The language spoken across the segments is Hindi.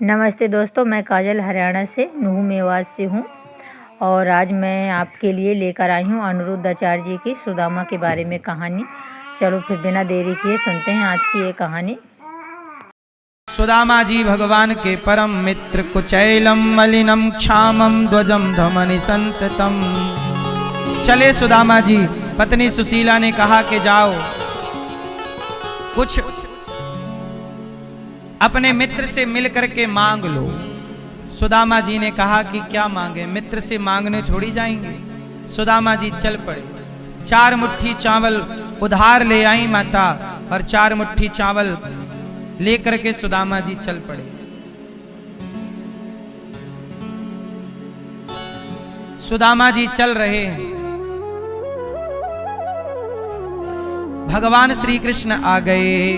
नमस्ते दोस्तों, मैं काजल हरियाणा से नूह मेवात से हूँ और आज मैं आपके लिए लेकर आई हूँ अनिरुद्ध आचार्य जी की सुदामा के बारे में कहानी। चलो फिर बिना देरी किए सुनते हैं आज की ये कहानी। सुदामा जी भगवान के परम मित्र, कुचैलम मलिनम क्षामम ध्वजम धमनि संततम। चले सुदामा जी। पत्नी सुशीला ने कहा कि जाओ कुछ अपने मित्र से मिल करके मांग लो। सुदामा जी ने कहा कि क्या मांगे, मित्र से मांगने थोड़ी जाएंगे। सुदामा जी चल पड़े। 4 मुट्ठी चावल उधार ले आई माता और 4 मुट्ठी चावल लेकर के सुदामा जी चल पड़े। सुदामा जी चल रहे हैं। भगवान श्री कृष्ण आ गए।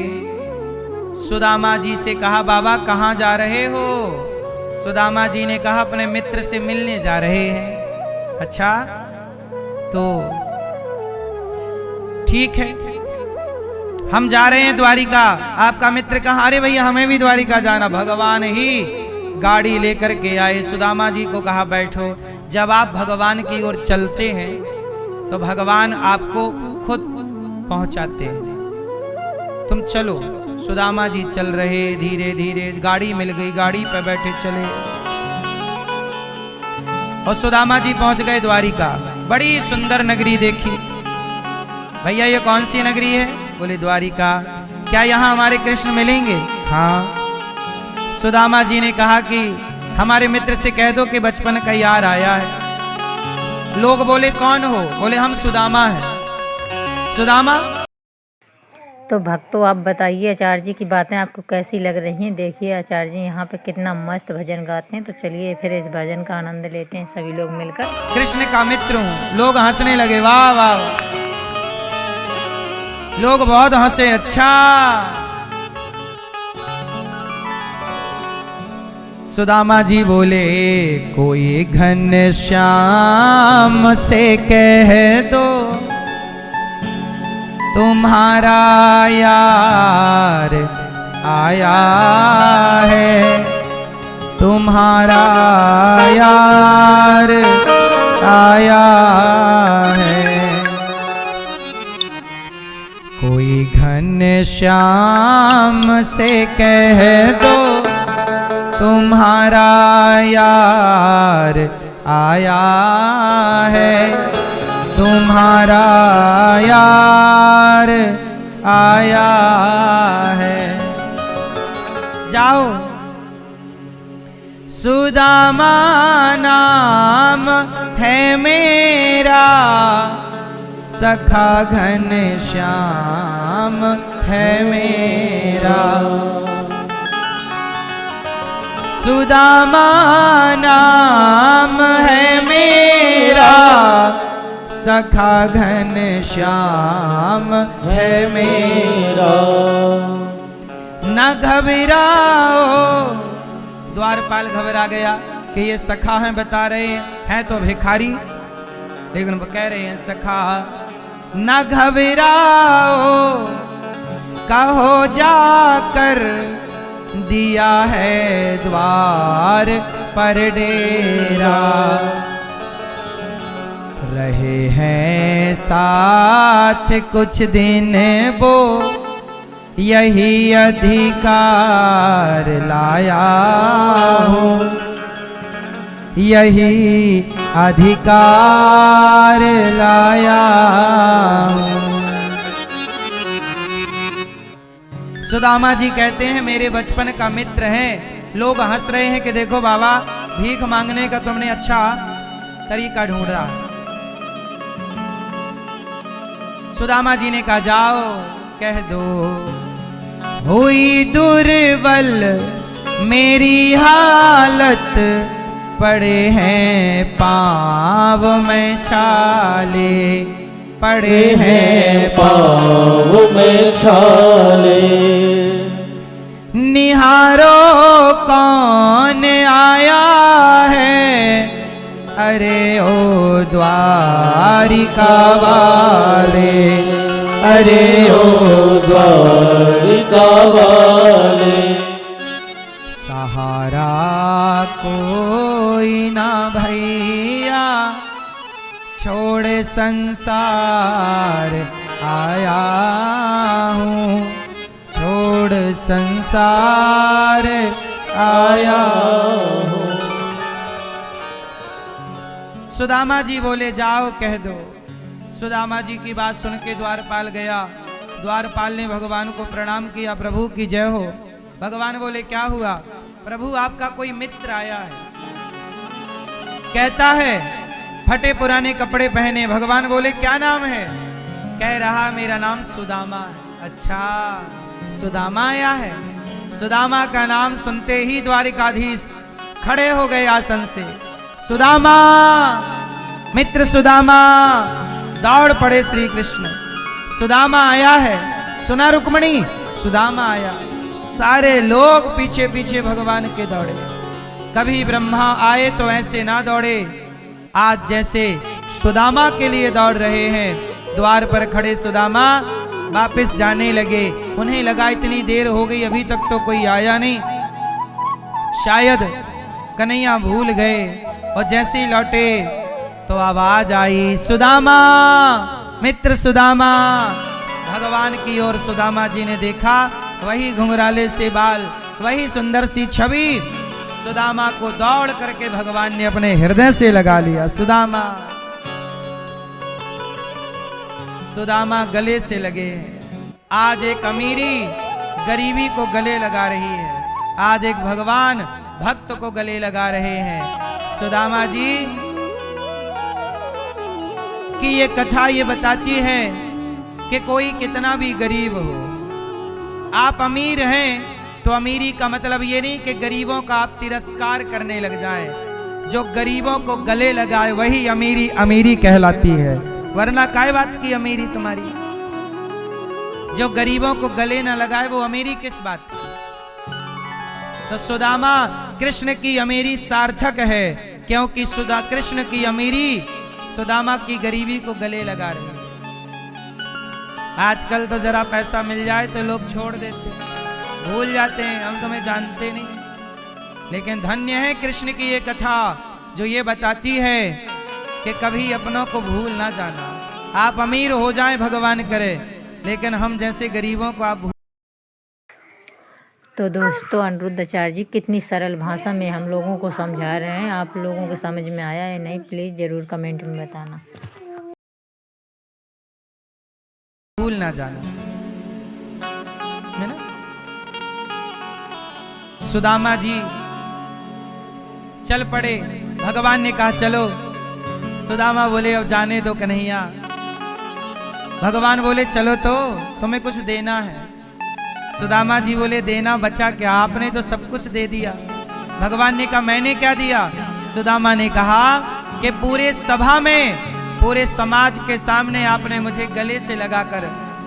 सुदामा जी से कहा, बाबा कहाँ जा रहे हो? सुदामा जी ने कहा, अपने मित्र से मिलने जा रहे हैं। अच्छा तो ठीक है, हम जा रहे हैं द्वारिका। आपका मित्र कहाँ? अरे भैया हमें भी द्वारिका जाना। भगवान ही गाड़ी लेकर के आए। सुदामा जी को कहा बैठो। जब आप भगवान की ओर चलते हैं तो भगवान आपको खुद पहुंचाते हैं। तुम चलो। सुदामा जी चल रहे, धीरे धीरे गाड़ी मिल गई, गाड़ी पर बैठे चले और सुदामा जी पहुंच गए द्वारिका। बड़ी सुंदर नगरी देखी। भैया ये कौन सी नगरी है? बोले द्वारिका। क्या यहाँ हमारे कृष्ण मिलेंगे? हाँ। सुदामा जी ने कहा कि हमारे मित्र से कह दो कि बचपन का यार आया है। लोग बोले कौन हो? बोले हम सुदामा हैं। सुदामा। तो भक्तों आप बताइए आचार्य जी की बातें आपको कैसी लग रही हैं। देखिए आचार्य जी यहाँ पे कितना मस्त भजन गाते हैं। तो चलिए फिर इस भजन का आनंद लेते हैं सभी लोग मिलकर। कृष्ण का मित्र हूँ। लोग हंसने लगे, वाह वाह। लोग बहुत हंसे। अच्छा। सुदामा जी बोले, कोई घनश्याम से कह दो तुम्हारा यार आया है, तुम्हारा यार आया है। कोई घनश्याम से कह दो तुम्हारा यार आया है, तुम्हारा यार आया है। जाओ। सुदामा नाम है मेरा, सखा घनश्याम है मेरा। सुदामा नाम है मेरा, सखा घनश्याम है मेरा। न घबराओ। द्वारपाल घबरा गया कि ये सखा हैं, बता रहे हैं तो भिखारी, लेकिन कह रहे हैं सखा। न घबराओ, कहो जाकर दिया है द्वार पर डेरा। रहे हैं साथ कुछ दिन वो, यही अधिकार लाया हूँ, यही अधिकार लाया हूँ। सुदामा जी कहते हैं मेरे बचपन का मित्र है। लोग हंस रहे हैं कि देखो बाबा भीख मांगने का तुमने अच्छा तरीका ढूंढ रहा है। सुदामा जी ने कहा जाओ कह दो, हुई दुर्बल मेरी हालत, पड़े हैं पाँव में छाले, पड़े हैं पाँव में छाले। निहारो कौन आया है, अरे ओ द्वारिका वाले, अरे ओ द्वारिका वाले। सहारा कोई ना भैया, छोड़ संसार आया हूँ, छोड़ संसार आया हूँ। सुदामा जी बोले जाओ कह दो। सुदामा जी की बात सुन के द्वारपाल गया। द्वारपाल ने भगवान को प्रणाम किया, प्रभु की जय हो। भगवान बोले क्या हुआ? प्रभु आपका कोई मित्र आया है, कहता है फटे पुराने कपड़े पहने। भगवान बोले क्या नाम है? कह रहा मेरा नाम सुदामा है। अच्छा सुदामा आया है। सुदामा का नाम सुनते ही द्वारिकाधीश खड़े हो गए आसन से। सुदामा, मित्र सुदामा। दौड़ पड़े श्री कृष्ण। सुदामा आया है। सुना रुक्मणी? सुदामा आया। सारे लोग पीछे पीछे भगवान के दौड़े। कभी ब्रह्मा आए तो ऐसे ना दौड़े, आज जैसे सुदामा के लिए दौड़ रहे हैं। द्वार पर खड़े सुदामा वापस जाने लगे। उन्हें लगा इतनी देर हो गई अभी तक तो कोई आया नहीं, शायद कन्हैया भूल गए। और जैसे ही लौटे तो आवाज आई सुदामा, मित्र सुदामा। भगवान की ओर सुदामा जी ने देखा, वही घुंघराले से बाल, वही सुंदर सी छवि। सुदामा को दौड़ करके भगवान ने अपने हृदय से लगा लिया। सुदामा, सुदामा गले से लगे। आज एक अमीरी गरीबी को गले लगा रही है, आज एक भगवान भक्त को गले लगा रहे हैं। सुदामा जी कि ये कथा ये बताती है कि कोई कितना भी गरीब हो, आप अमीर हैं तो अमीरी का मतलब ये नहीं कि गरीबों का आप तिरस्कार करने लग जाएं। जो गरीबों को गले लगाए वही अमीरी अमीरी कहलाती है, वरना काय बात की अमीरी तुम्हारी? जो गरीबों को गले ना लगाए वो अमीरी किस बात की? तो सुदामा कृष्ण की अमीरी सार्थक है, क्योंकि कृष्ण की अमीरी सुदामा की गरीबी को गले लगा रही है। आजकल तो जरा पैसा मिल जाए तो लोग छोड़ देते, भूल जाते हैं, हम तुम्हें जानते नहीं। लेकिन धन्य है कृष्ण की ये कथा जो ये बताती है कि कभी अपनों को भूल ना जाना। आप अमीर हो जाएं भगवान करे, लेकिन हम जैसे गरीबों को आप तो दोस्तों अनिरुद्धाचार्य जी कितनी सरल भाषा में हम लोगों को समझा रहे हैं। आप लोगों को समझ में आया है नहीं, प्लीज़ ज़रूर कमेंट में बताना। भूल ना जाना है ना। सुदामा जी चल पड़े। भगवान ने कहा चलो। सुदामा बोले अब जाने दो कन्हैया। भगवान बोले चलो तो तुम्हें कुछ देना है। सुदामा जी बोले देना बचा क्या, आपने तो सब कुछ दे दिया। भगवान ने कहा मैंने क्या दिया? सुदामा ने कहा कि पूरे सभा में, पूरे समाज के सामने आपने मुझे गले से लगाकर,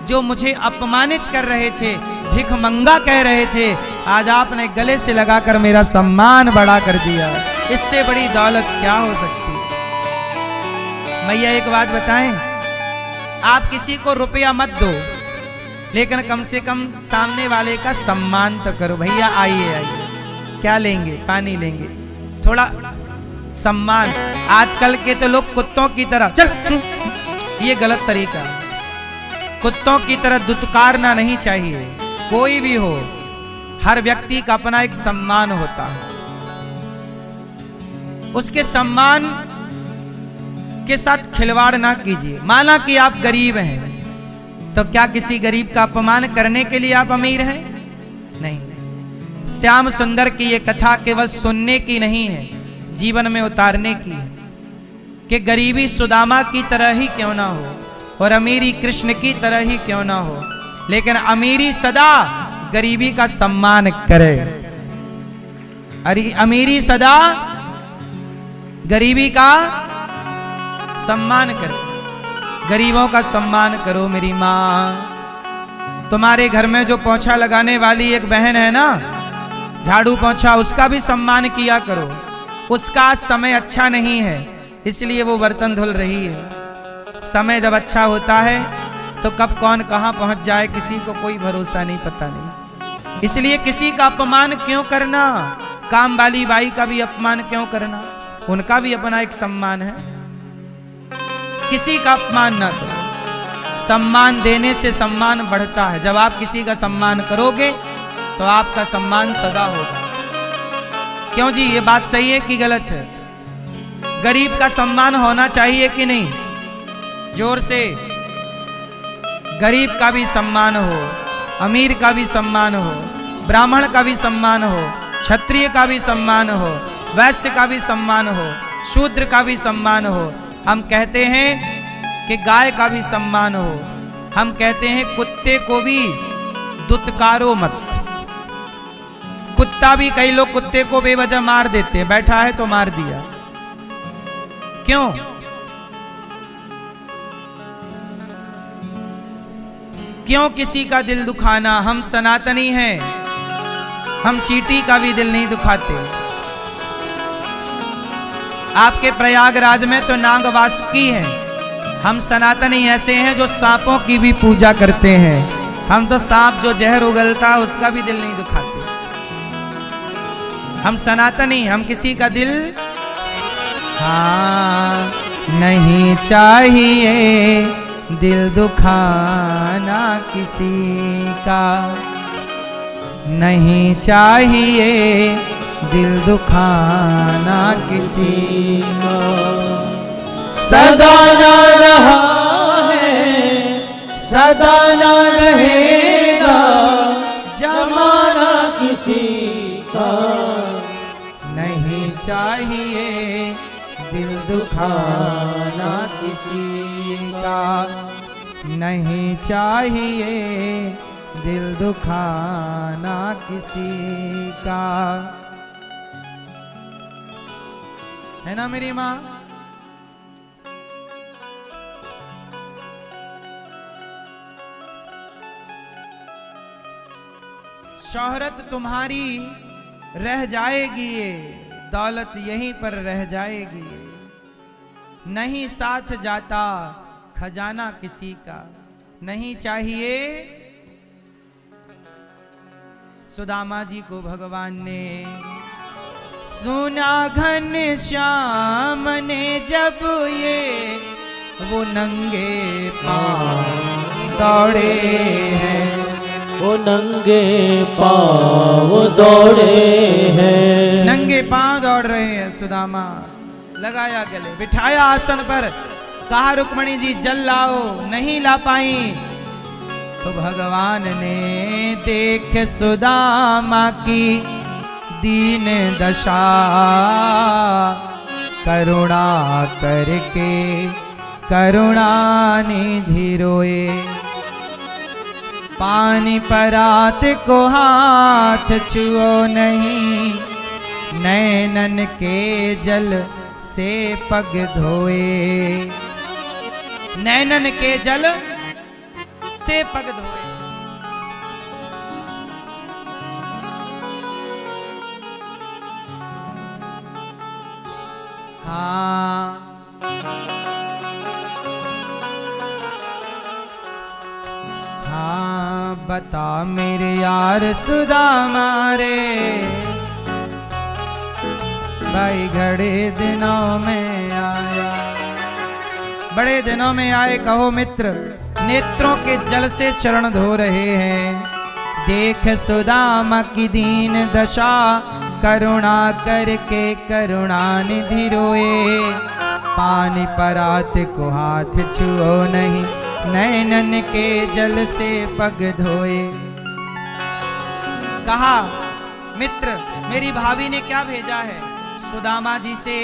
जो मुझे अपमानित कर रहे थे, भिखमंगा कह रहे थे, आज आपने गले से लगाकर मेरा सम्मान बढ़ा कर दिया। इससे बड़ी दौलत क्या हो सकती? भैया एक बात बताएं, आप किसी को रुपया मत दो, लेकिन कम से कम सामने वाले का सम्मान तो करो। भैया आइए आइए, क्या लेंगे? पानी लेंगे, थोड़ा सम्मान। आजकल के तो लोग कुत्तों की तरह चल, ये गलत तरीका है। कुत्तों की तरह दुत्कारना नहीं चाहिए। कोई भी हो, हर व्यक्ति का अपना एक सम्मान होता है। उसके सम्मान के साथ खिलवाड़ ना कीजिए। माना कि आप गरीब हैं, तो क्या किसी गरीब का अपमान करने के लिए आप अमीर हैं? नहीं। श्याम सुंदर की ये कथा केवल सुनने की नहीं है, जीवन में उतारने की है कि गरीबी सुदामा की तरह ही क्यों ना हो और अमीरी कृष्ण की तरह ही क्यों ना हो, लेकिन अमीरी सदा गरीबी का सम्मान करे। अरे अमीरी सदा गरीबी का सम्मान करे। गरीबों का सम्मान करो मेरी माँ। तुम्हारे घर में जो पोंछा लगाने वाली एक बहन है ना, झाड़ू पोंछा, उसका भी सम्मान किया करो। उसका समय अच्छा नहीं है इसलिए वो बर्तन धुल रही है। समय जब अच्छा होता है तो कब कौन कहाँ पहुंच जाए किसी को कोई भरोसा नहीं, पता नहीं। इसलिए किसी का अपमान क्यों करना? काम वाली बाई का भी अपमान क्यों करना, उनका भी अपना एक सम्मान है। किसी का अपमान ना करो, सम्मान देने से सम्मान बढ़ता है। जब आप किसी का सम्मान करोगे तो आपका सम्मान सदा होगा। क्यों जी, ये बात सही है कि गलत है? गरीब का सम्मान होना चाहिए कि नहीं? जोर से। गरीब का भी सम्मान हो, अमीर का भी सम्मान हो, ब्राह्मण का भी सम्मान हो, क्षत्रिय का भी सम्मान हो, वैश्य का भी सम्मान हो, शूद्र का भी सम्मान हो। हम कहते हैं कि गाय का भी सम्मान हो। हम कहते हैं कुत्ते को भी दुत्कारो मत। कुत्ता भी, कई लोग कुत्ते को बेवजह मार देते हैं, बैठा है तो मार दिया। क्यों? क्यों किसी का दिल दुखाना? हम सनातनी हैं, हम चींटी का भी दिल नहीं दुखाते। आपके प्रयागराज में तो नाग वासुकी है, हम सनातनी ऐसे हैं जो सांपों की भी पूजा करते हैं। हम तो सांप जो जहर उगलता है उसका भी दिल नहीं दुखाते। हम सनातनी, हम किसी का दिल हाँ नहीं चाहिए दिल दुखाना किसी का, नहीं चाहिए दिल दुखाना किसी का। सदा ना रहा है, सदा ना रहेगा जमाना किसी का, नहीं चाहिए दिल दुखाना किसी का, नहीं चाहिए दिल दुखाना किसी का। है ना मेरी माँ? शोहरत तुम्हारी रह जाएगी, ये दौलत यहीं पर रह जाएगी, नहीं साथ जाता खजाना किसी का, नहीं चाहिए। सुदामा जी को भगवान ने सुना, घन श्याम ने जब ये वो नंगे पांव दौड़े हैं, वो नंगे पांव दौड़े हैं, नंगे पांव दौड़ रहे हैं। सुदामा लगाया गले, बिठाया आसन पर, कहा रुक्मणी जी जल लाओ, नहीं ला पाई तो भगवान ने देख सुदामा की दीन दशा, करुणा करके करुणा निधि रोए, पानी परात को हाथ छुओ नहीं, नैनन के जल से पग धोए, नैनन के जल से पग धोए। हाँ हाँ बता मेरे यार सुदामा रे, भाई घड़े दिनों में आया, बड़े दिनों में आए कहो मित्र, नेत्रों के जल से चरण धो रहे हैं। देख सुदामा की दीन दशा, करुणा करके करुणा निधि रोए, पानी परात को हाथ छुओ नहीं, नैनन के जल से पग धोए। कहा मित्र मेरी भाभी ने क्या भेजा है? सुदामा जी से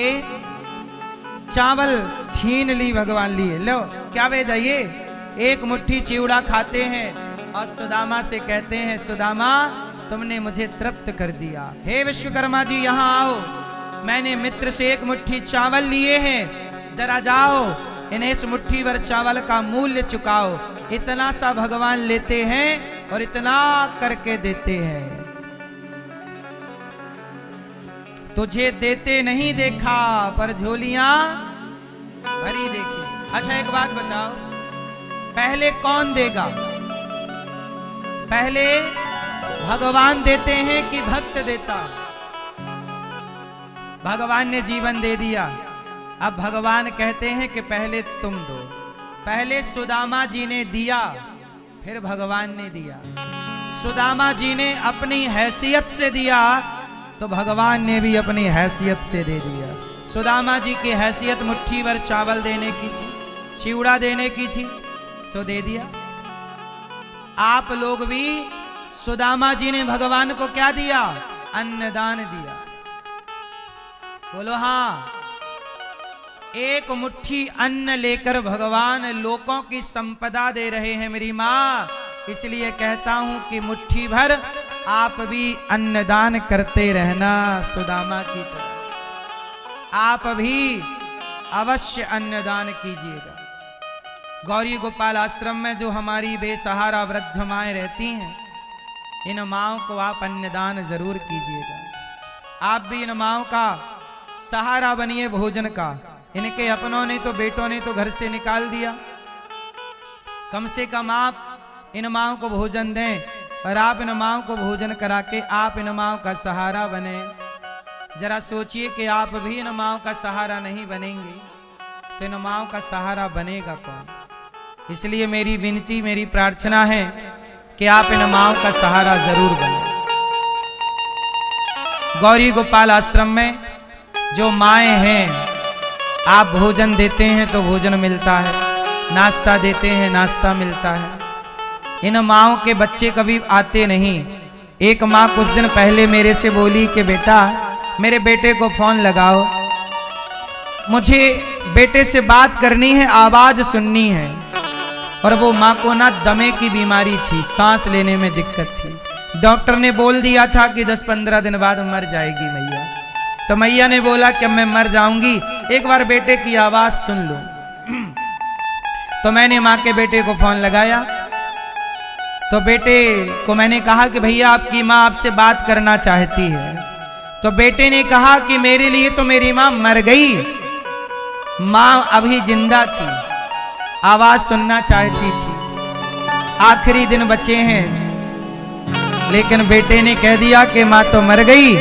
चावल छीन ली भगवान लिए। लो क्या भेजा? ये एक मुट्ठी चिवड़ा खाते हैं और सुदामा से कहते हैं सुदामा तुमने मुझे तृप्त कर दिया। हे विश्वकर्मा जी यहाँ आओ, मैंने मित्र से एक मुट्ठी चावल लिए हैं, जरा जाओ इन्हें इस मुट्ठी भर चावल का मूल्य चुकाओ। इतना सा भगवान लेते हैं और इतना करके देते हैं। तुझे देते नहीं देखा पर झोलियां भरी देखी। अच्छा एक बात बताओ, पहले कौन देगा? पहले भगवान देते हैं कि भक्त देता? भगवान ने जीवन दे दिया। अब भगवान कहते हैं कि पहले तुम दो। पहले सुदामा जी ने दिया, फिर भगवान ने दिया। सुदामा जी ने अपनी हैसियत से दिया, तो भगवान ने भी अपनी हैसियत से दे दिया। सुदामा जी की हैसियत मुट्ठी भर चावल देने की थी, चिवड़ा देने की थी, सो दे दिया। आप लोग भी, सुदामा जी ने भगवान को क्या दिया? अन्नदान दिया। बोलो हाँ। एक मुट्ठी अन्न लेकर भगवान लोगों की संपदा दे रहे हैं मेरी माँ। इसलिए कहता हूं कि मुट्ठी भर आप भी अन्नदान करते रहना सुदामा की तरह। आप भी अवश्य अन्नदान कीजिएगा। गौरी गोपाल आश्रम में जो हमारी बेसहारा वृद्ध माएँ रहती हैं, इन माँओं को आप अन्नदान जरूर कीजिएगा। आप भी इन माँओं का सहारा बनिए भोजन का। इनके अपनों ने तो, बेटों ने तो घर से निकाल दिया। कम से कम आप इन माँओं को भोजन दें, और आप इन माँओं को भोजन करा के आप इन माँओं का सहारा बने। जरा सोचिए कि आप भी इन माँओं का सहारा नहीं बनेंगे तो इन माँओं का सहारा बनेगा कौन? इसलिए मेरी विनती, मेरी प्रार्थना है कि आप इन माँओं का सहारा जरूर बने। गौरी गोपाल आश्रम में जो माएँ हैं, आप भोजन देते हैं तो भोजन मिलता है, नाश्ता देते हैं नाश्ता मिलता है। इन माँओं के बच्चे कभी आते नहीं। एक माँ कुछ दिन पहले मेरे से बोली कि बेटा, मेरे बेटे को फोन लगाओ, मुझे बेटे से बात करनी है, आवाज सुननी है। और वो माँ को ना दमे की बीमारी थी, सांस लेने में दिक्कत थी। डॉक्टर ने बोल दिया था कि 10-15 दिन बाद मर जाएगी मैया। तो मैया ने बोला कि मैं मर जाऊंगी, एक बार बेटे की आवाज सुन लो। तो मैंने माँ के बेटे को फोन लगाया। तो बेटे को मैंने कहा कि भैया आपकी माँ आपसे बात करना चाहती है। तो बेटे ने कहा कि मेरे लिए तो मेरी माँ मर गई, माँ अभी जिंदा थी, आवाज सुनना चाहती थी, आखिरी दिन बचे हैं। लेकिन बेटे ने कह दिया कि माँ तो मर गई,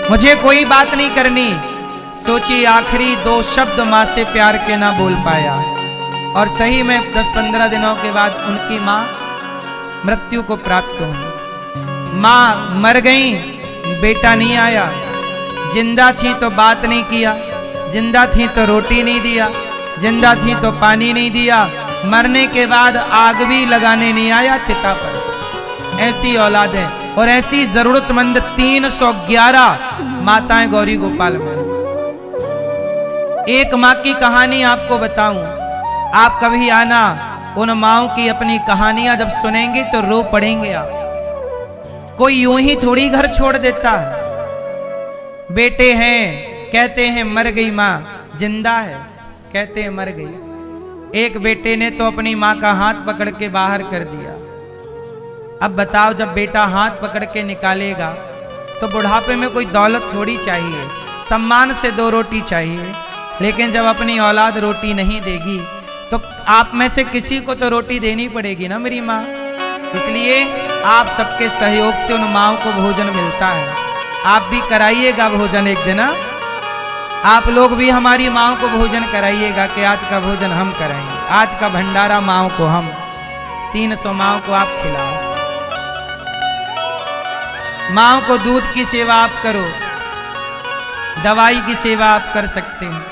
मुझे कोई बात नहीं करनी। सोची आखिरी 2 शब्द माँ से प्यार के ना बोल पाया। और सही में 10-15 दिनों के बाद उनकी माँ मृत्यु को प्राप्त हुई। माँ मर गई, बेटा नहीं आया। जिंदा थी तो बात नहीं किया, जिंदा थी तो रोटी नहीं दिया, जिंदा थी तो पानी नहीं दिया, मरने के बाद आग भी लगाने नहीं आया चिता पर। ऐसी औलाद है और ऐसी जरूरतमंद 311 माताएं गौरी गोपाल में। एक माँ की कहानी आपको बताऊं, आप कभी आना, उन माँओं की अपनी कहानियां जब सुनेंगे तो रो पड़ेंगे आप। कोई यूं ही थोड़ी घर छोड़ देता है। बेटे हैं, कहते हैं मर गई माँ, जिंदा है, कहते हैं मर गई। एक बेटे ने तो अपनी माँ का हाथ पकड़ के बाहर कर दिया। अब बताओ, जब बेटा हाथ पकड़ के निकालेगा तो बुढ़ापे में कोई दौलत थोड़ी चाहिए, सम्मान से 2 रोटी चाहिए। लेकिन जब अपनी औलाद रोटी नहीं देगी तो आप में से किसी को तो रोटी देनी पड़ेगी ना मेरी माँ। इसलिए आप सबके सहयोग से उन माँओं को भोजन मिलता है। आप भी कराइएगा भोजन एक दिन। आप लोग भी हमारी माँओं को भोजन कराइएगा कि आज का भोजन हम कराएंगे, आज का भंडारा माँओं को हम 300 माँओं को आप खिलाओ। माँओं को दूध की सेवा आप करो, दवाई की सेवा आप कर सकते हैं।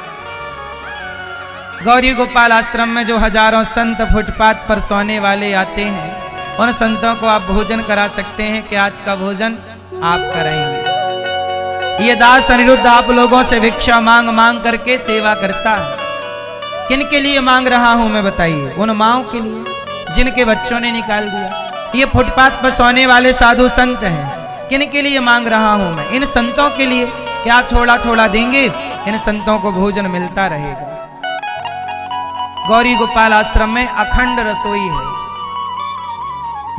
गौरी गोपाल आश्रम में जो हजारों संत फुटपाथ पर सोने वाले आते हैं, उन संतों को आप भोजन करा सकते हैं कि आज का भोजन आप कराएंगे। ये दास अनिरुद्ध आप लोगों से भिक्षा मांग मांग करके सेवा करता है। किन के लिए मांग रहा हूं मैं बताइए? उन माँओं के लिए जिनके बच्चों ने निकाल दिया। ये फुटपाथ पर सोने वाले साधु संत हैं, किन के लिए मांग रहा हूं मैं? इन संतों के लिए। क्या थोड़ा थोड़ा देंगे, इन संतों को भोजन मिलता रहेगा। गौरी गोपाल आश्रम में अखंड रसोई है।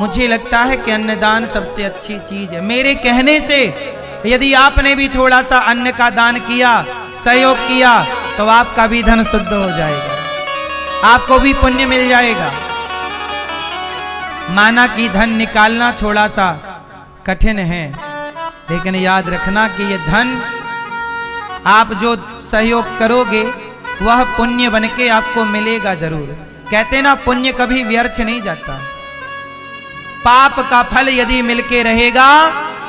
मुझे लगता है कि अन्नदान सबसे अच्छी चीज है। मेरे कहने से यदि आपने भी थोड़ा सा अन्न का दान किया, सहयोग किया, तो आपका भी धन शुद्ध हो जाएगा, आपको भी पुण्य मिल जाएगा। माना कि धन निकालना थोड़ा सा कठिन है, लेकिन याद रखना कि ये धन आप जो सहयोग करोगे वह पुण्य बन के आपको मिलेगा जरूर। कहते ना पुण्य कभी व्यर्थ नहीं जाता। पाप का फल यदि मिलके रहेगा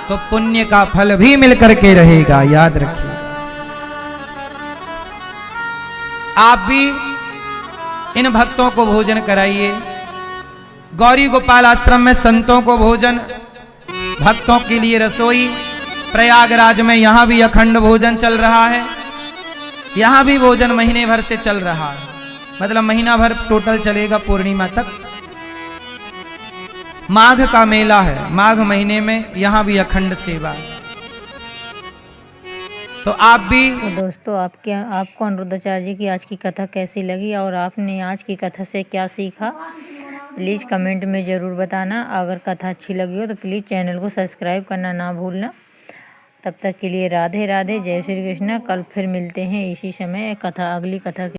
तो पुण्य का फल भी मिलकर के रहेगा, याद रखिए। आप भी इन भक्तों को भोजन कराइए। गौरी गोपाल आश्रम में संतों को भोजन, भक्तों के लिए रसोई। प्रयागराज में यहां भी अखंड भोजन चल रहा है। यहां भी भोजन महीने भर से चल रहा है, मतलब महीना भर टोटल चलेगा, पूर्णिमा तक। माघ का मेला है, माघ महीने में यहां भी अखंड सेवा। तो आप भी तो दोस्तों आपको अनिरुद्धाचार्य जी की आज की कथा कैसी लगी और आपने आज की कथा से क्या सीखा, प्लीज़ कमेंट में ज़रूर बताना। अगर कथा अच्छी लगी हो तो प्लीज़ चैनल को सब्सक्राइब करना ना भूलना। तब तक के लिए राधे राधे, जय श्री कृष्ण। कल फिर मिलते हैं इसी समय अगली कथा के